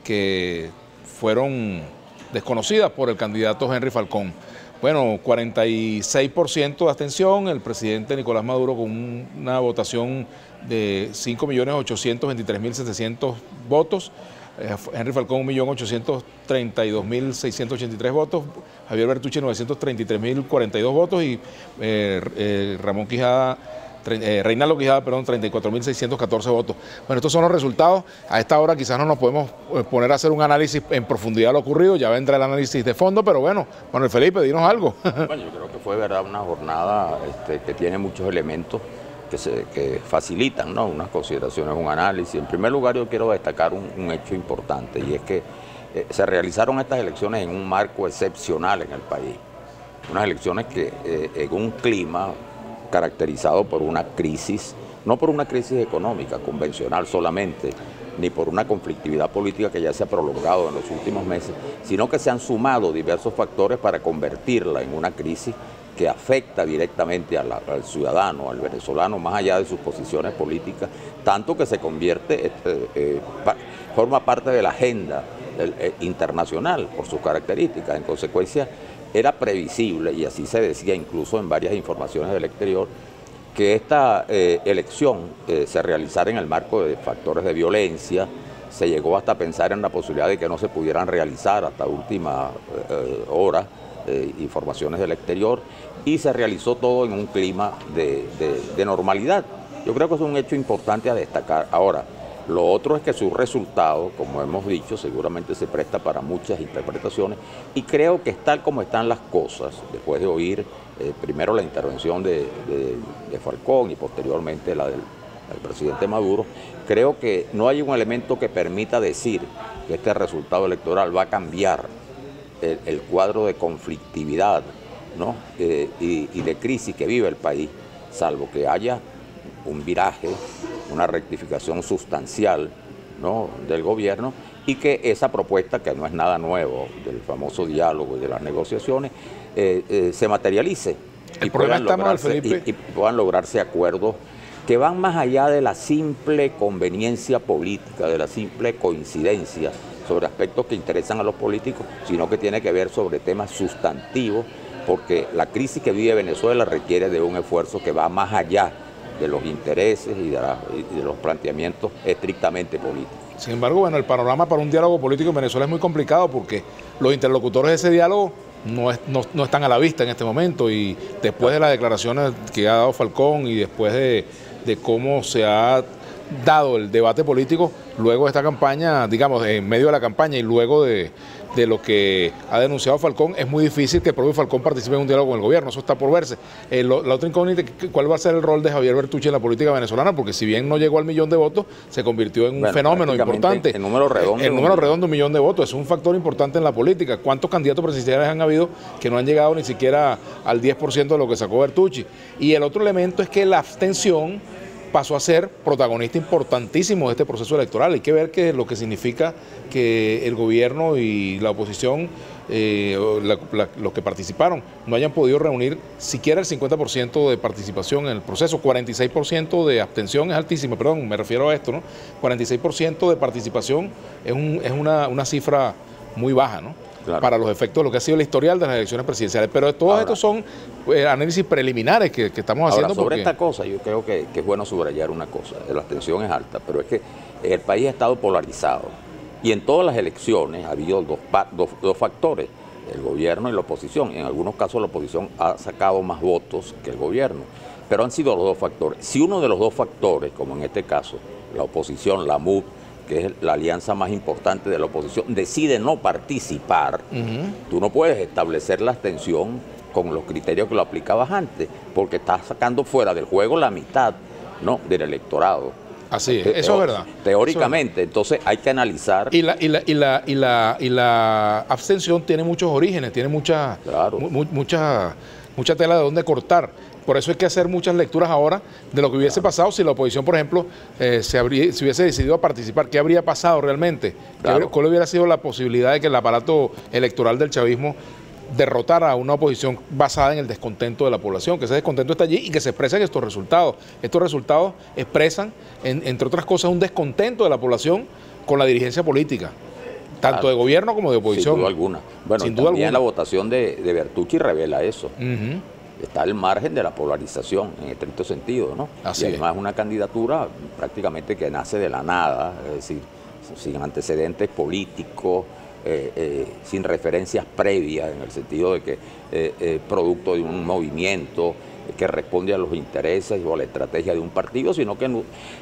que fueron desconocidas por el candidato Henry Falcón. Bueno, 46% de abstención, el presidente Nicolás Maduro con una votación de 5.823.700 votos, Henry Falcón 1.832.683 votos, Javier Bertucci 933.042 votos y Reinaldo Quijada, 34.614 votos. Bueno, estos son los resultados. A esta hora quizás no nos podemos poner a hacer un análisis en profundidad de lo ocurrido, ya vendrá el análisis de fondo, pero bueno, Manuel Felipe, dinos algo. Bueno, yo creo que fue verdad una jornada que tiene muchos elementos que facilitan, ¿no?, unas consideraciones, un análisis. En primer lugar, yo quiero destacar un hecho importante, y es que se realizaron estas elecciones en un marco excepcional en el país. Unas elecciones que en un clima caracterizado por una crisis, no por una crisis económica convencional solamente, ni por una conflictividad política que ya se ha prolongado en los últimos meses, sino que se han sumado diversos factores para convertirla en una crisis que afecta directamente al ciudadano, al venezolano, más allá de sus posiciones políticas, tanto que se convierte, forma parte de la agenda internacional por sus características. En consecuencia, era previsible, y así se decía incluso en varias informaciones del exterior, que esta elección se realizara en el marco de factores de violencia. Se llegó hasta pensar en la posibilidad de que no se pudieran realizar hasta última hora informaciones del exterior, y se realizó todo en un clima de normalidad. Yo creo que es un hecho importante a destacar. Ahora, lo otro es que su resultado, como hemos dicho, seguramente se presta para muchas interpretaciones, y creo que tal como están las cosas, después de oír primero la intervención de Falcón y posteriormente la del presidente Maduro, creo que no hay un elemento que permita decir que este resultado electoral va a cambiar el cuadro de conflictividad, ¿no?, y de crisis que vive el país, salvo que haya un viraje, una rectificación sustancial, ¿no?, del gobierno, y que esa propuesta, que no es nada nuevo, del famoso diálogo y de las negociaciones, se materialice y puedan lograrse acuerdos que van más allá de la simple conveniencia política, de la simple coincidencia sobre aspectos que interesan a los políticos, sino que tiene que ver sobre temas sustantivos, porque la crisis que vive Venezuela requiere de un esfuerzo que va más allá de los intereses y de los planteamientos estrictamente políticos. Sin embargo, bueno, el panorama para un diálogo político en Venezuela es muy complicado, porque los interlocutores de ese diálogo no están a la vista en este momento, y después de las declaraciones que ha dado Falcón y después de cómo se ha dado el debate político luego de esta campaña, digamos, en medio de la campaña y luego de lo que ha denunciado Falcón, es muy difícil que el propio Falcón participe en un diálogo con el gobierno. Eso está por verse. La otra incógnita, ¿cuál va a ser el rol de Javier Bertucci en la política venezolana? Porque si bien no llegó al 1.000.000 de votos, se convirtió en un fenómeno importante. El número redondo de 1.000.000 de votos es un factor importante en la política. ¿Cuántos candidatos presidenciales han habido que no han llegado ni siquiera al 10% de lo que sacó Bertucci? Y el otro elemento es que la abstención pasó a ser protagonista importantísimo de este proceso electoral. Hay que ver lo que significa que el gobierno y la oposición, los que participaron, no hayan podido reunir siquiera el 50% de participación en el proceso. 46% de abstención es altísima, perdón, me refiero a esto, ¿no? 46% de participación es una cifra muy baja, ¿no? Claro. Para los efectos de lo que ha sido el historial de las elecciones presidenciales. Pero todos estos son análisis preliminares que estamos haciendo. Sobre esta cosa, yo creo que es bueno subrayar una cosa. La abstención es alta, pero es que el país ha estado polarizado. Y en todas las elecciones ha habido dos factores, el gobierno y la oposición. En algunos casos la oposición ha sacado más votos que el gobierno, pero han sido los dos factores. Si uno de los dos factores, como en este caso, la oposición, la MUD, que es la alianza más importante de la oposición, decide no participar, tú no puedes establecer la abstención con los criterios que lo aplicabas antes, porque estás sacando fuera del juego la mitad, ¿no?, del electorado. Así es, eso es verdad. Teóricamente, entonces hay que analizar. Y la abstención tiene muchos orígenes, tiene mucha tela de dónde cortar. Por eso hay que hacer muchas lecturas ahora de lo que hubiese pasado si la oposición, por ejemplo, se hubiese decidido a participar. ¿Qué habría pasado realmente? ¿Cuál hubiera sido la posibilidad de que el aparato electoral del chavismo derrotara a una oposición basada en el descontento de la población? Que ese descontento está allí y que se expresa en estos resultados. Estos resultados expresan, entre otras cosas, un descontento de la población con la dirigencia política. tanto Claro. de gobierno como de oposición. Sin duda alguna. Bueno, Sin duda también alguna. la votación de Bertucci revela eso. Ujú. Está al margen de la polarización, en estricto sentido, ¿no? Así y además es una candidatura prácticamente que nace de la nada, es decir, sin antecedentes políticos, sin referencias previas, en el sentido de que producto de un movimiento que responde a los intereses o a la estrategia de un partido, sino que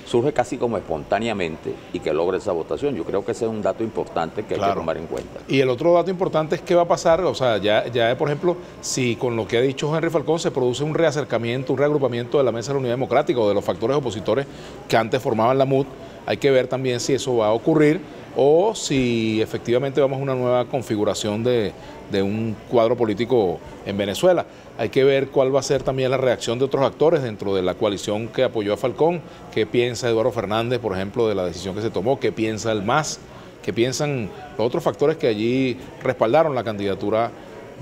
surge casi como espontáneamente y que logra esa votación. Yo creo que ese es un dato importante que hay que tomar en cuenta. Y el otro dato importante es qué va a pasar, o sea, ya por ejemplo, si con lo que ha dicho Henry Falcón se produce un reacercamiento, un reagrupamiento de la Mesa de la Unidad Democrática o de los factores opositores que antes formaban la MUD, hay que ver también si eso va a ocurrir o si efectivamente vamos a una nueva configuración de un cuadro político en Venezuela. Hay que ver cuál va a ser también la reacción de otros actores dentro de la coalición que apoyó a Falcón, qué piensa Eduardo Fernández, por ejemplo, de la decisión que se tomó, qué piensa el MAS, qué piensan los otros factores que allí respaldaron la candidatura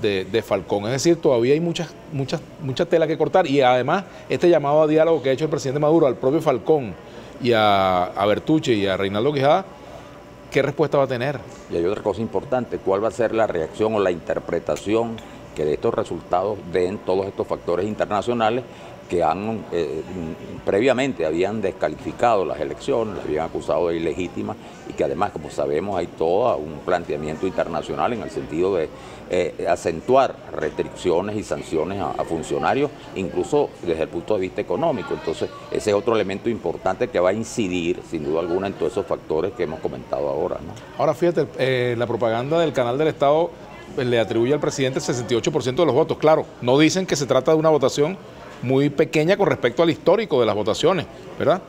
de Falcón. Es decir, todavía hay mucha tela que cortar y además este llamado a diálogo que ha hecho el presidente Maduro al propio Falcón y a Bertucci y a Reinaldo Quijada, ¿qué respuesta va a tener? Y hay otra cosa importante, ¿cuál va a ser la reacción o la interpretación que de estos resultados den todos estos factores internacionales que previamente habían descalificado las elecciones, las habían acusado de ilegítimas y que además, como sabemos, hay todo un planteamiento internacional en el sentido de acentuar restricciones y sanciones a funcionarios, incluso desde el punto de vista económico. Entonces, ese es otro elemento importante que va a incidir, sin duda alguna, en todos esos factores que hemos comentado ahora, ¿no? Ahora, fíjate, la propaganda del canal del Estado le atribuye al presidente el 68% de los votos. Claro, no dicen que se trata de una votación muy pequeña con respecto al histórico de las votaciones, ¿verdad?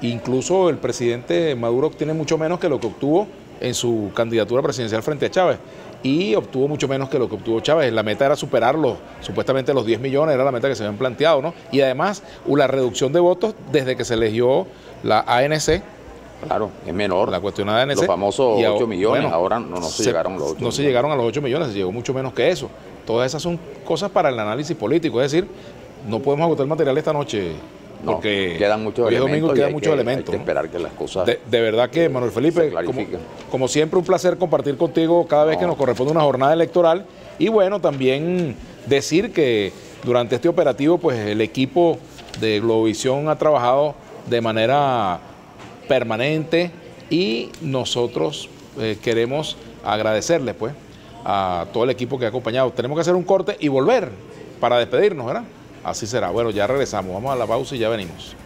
Incluso el presidente Maduro obtiene mucho menos que lo que obtuvo en su candidatura presidencial frente a Chávez y obtuvo mucho menos que lo que obtuvo Chávez. La meta era superar supuestamente los 10 millones, era la meta que se habían planteado, ¿no? Y además, la reducción de votos desde que se eligió la ANC. Claro, es menor. La cuestionada ANC. Los famosos 8 millones, bueno, ahora no se llegaron a los 8 millones. No se llegaron a los 8 millones, se llegó mucho menos que eso. Todas esas son cosas para el análisis político, es decir, no podemos agotar el material esta noche porque quedan muchos hoy es elementos domingo, quedan muchos Hay elementos. que esperar que las cosas de verdad que, Manuel Felipe, como siempre, un placer compartir contigo cada vez que nos corresponde una jornada electoral y bueno, también decir que durante este operativo, pues el equipo de Globovisión ha trabajado de manera permanente y nosotros queremos agradecerles pues a todo el equipo que ha acompañado. Tenemos que hacer un corte y volver para despedirnos, ¿verdad? Así será. Bueno, ya regresamos. Vamos a la pausa y ya venimos.